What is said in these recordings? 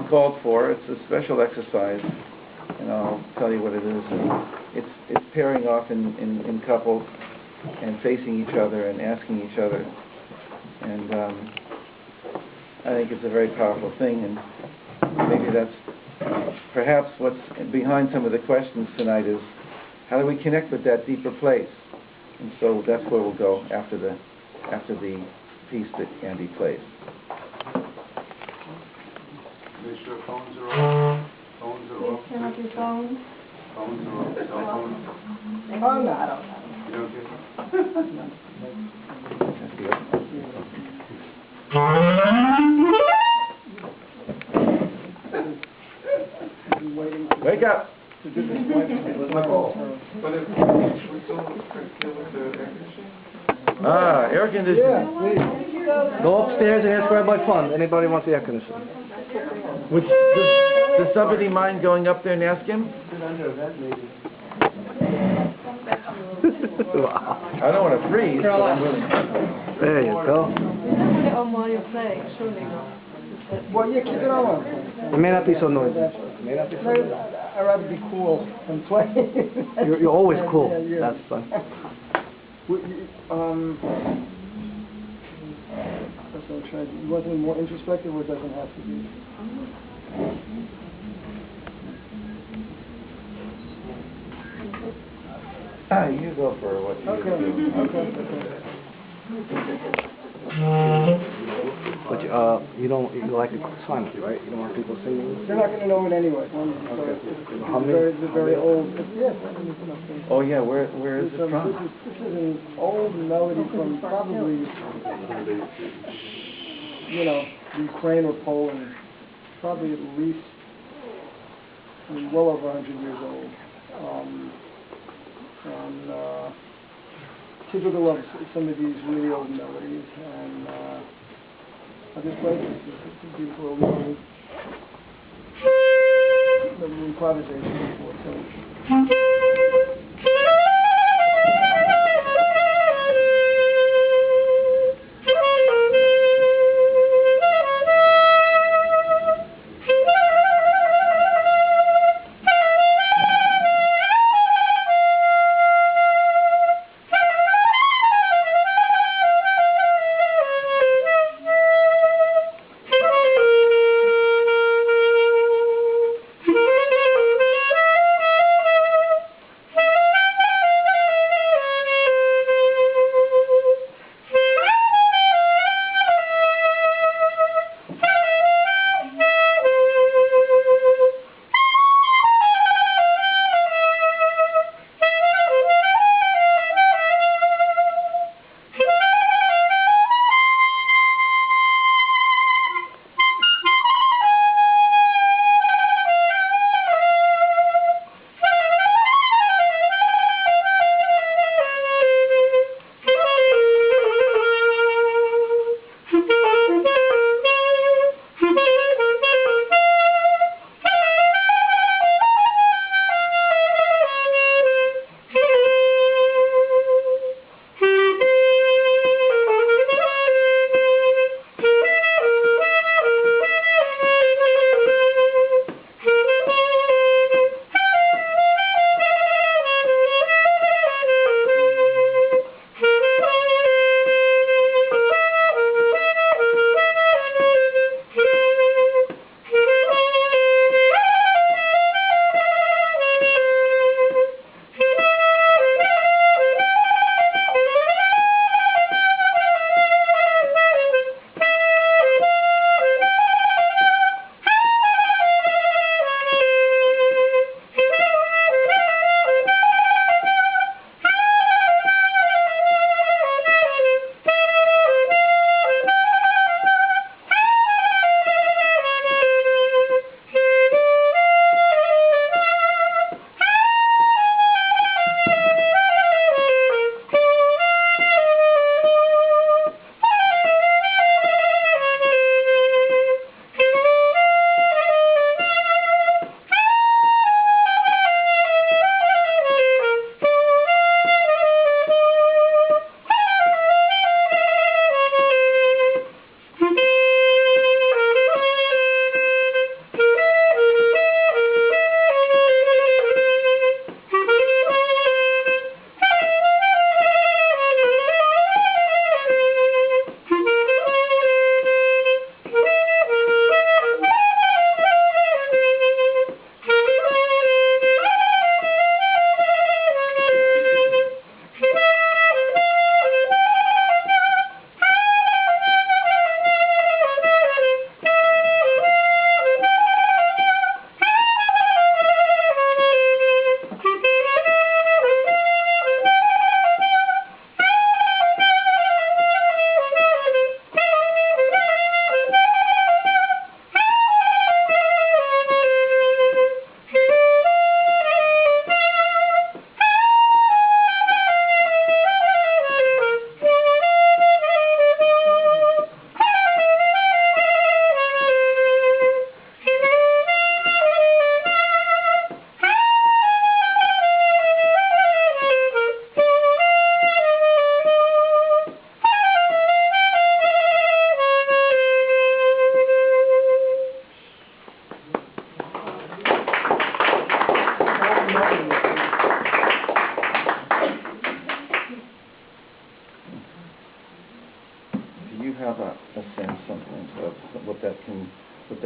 called for. It's a special exercise, and I'll tell you what it is. It's pairing off in couples and facing each other and asking each other. And I think it's a very powerful thing, and maybe that's perhaps what's behind some of the questions tonight is how do we connect with that deeper place? And so that's where we'll go after the piece that Andy plays. Make sure phones are off. Phones are off. Turn off your phone. Phones are off. Cell phones. Oh, no, I don't know. You don't get Wake up! But if we still deal with the air conditioning? Air conditioning. Yeah, please. Go upstairs and ask Rabbi Fund. Anybody wants the air conditioning? Does somebody mind going up there and ask him? Wow. I don't want to freeze, but I'm willing. There you go. While you're playing, surely. Well, yeah, keep it on. It may not be so noisy. It may not be so noisy. I'd rather be cool than play. You're always cool. Yeah. That's fun. That's what I'm trying to do. You want something more introspective, or it doesn't have to be? You go for what you Okay. But you like it silent, right? You don't want people singing. They're not going to know it anyway. They're very old. Yes. Oh yeah, where is it from? This is an old melody from probably, Ukraine or Poland. Probably at least, well over 100 years old. And typical of some of these really old melodies. And I just played this. It's a beautiful little improvisation before. So.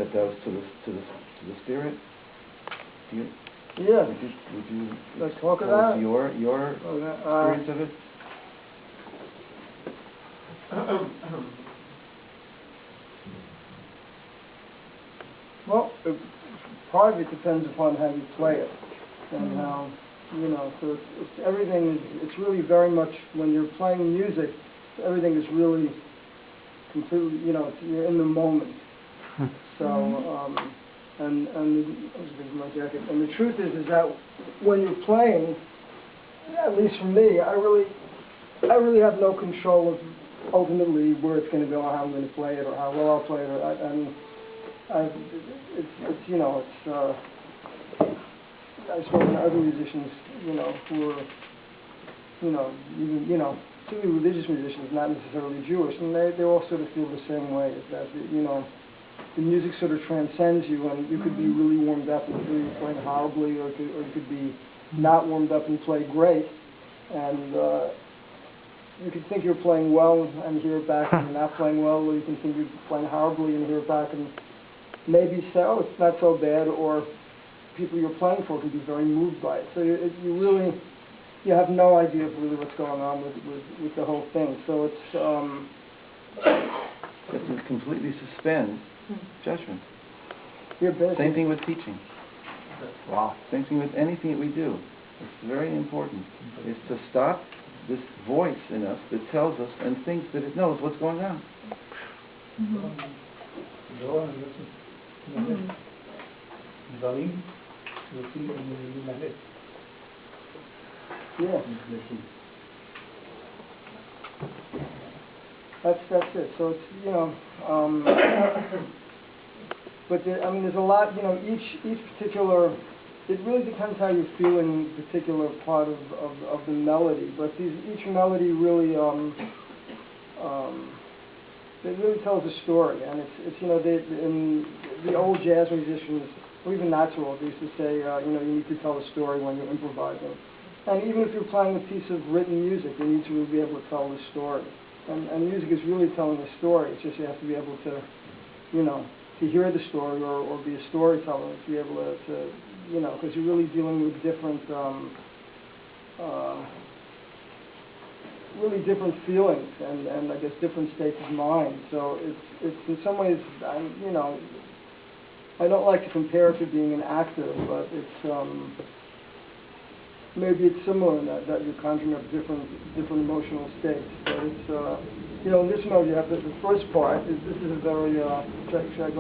that does to the spirit? Do you, Yeah. would you Let's talk tell about us it. your Okay, experience of it? Well, part of it depends upon how you play it and how, you know, so it's everything is, it's really very much, when you're playing music, everything is really completely, you know, you're in the moment. So, and I was thinking my jacket, and the truth is that when you're playing, at least for me, I really have no control of ultimately where it's going to go, or how I'm going to play it, or how well I'll play it, it's you know, I've spoken to other musicians, you know, who are, you know, even, you know, particularly religious musicians, not necessarily Jewish, and they all sort of feel the same way, is that, you know, the music sort of transcends you, and you could be really warmed up and feel you're playing horribly, or you could be not warmed up and play great, and you could think you're playing well and hear it back and you're not playing well, or you can think you're playing horribly and hear it back and maybe say, oh, it's not so bad, or people you're playing for can be very moved by it. So you really, you have no idea of really what's going on with the whole thing. So It completely suspends judgment. you're basically, Same thing with teaching. Wow. Same thing with anything that we do. It's very important, is to stop this voice in us that tells us and thinks that it knows what's going on. yeah. That's it. So it's, you know, but I mean, there's a lot, you know, each particular, it really depends how you're feeling a particular part of the melody, but each melody really, it really tells a story, and it's you know, in the old jazz musicians, or even not so old, they used to say, you know, you need to tell a story when you're improvising. And even if you're playing a piece of written music, you need to really be able to tell the story. And music is really telling a story. It's just you have to be able to, you know, to hear the story or be a storyteller, to be able to you know, because you're really dealing with different, really different feelings and I guess different states of mind. So it's in some ways, you know, I don't like to compare it to being an actor, but it's maybe it's similar in that you're conjuring up different emotional states. But it's you know, in this mode you have the first part. This is a very should I go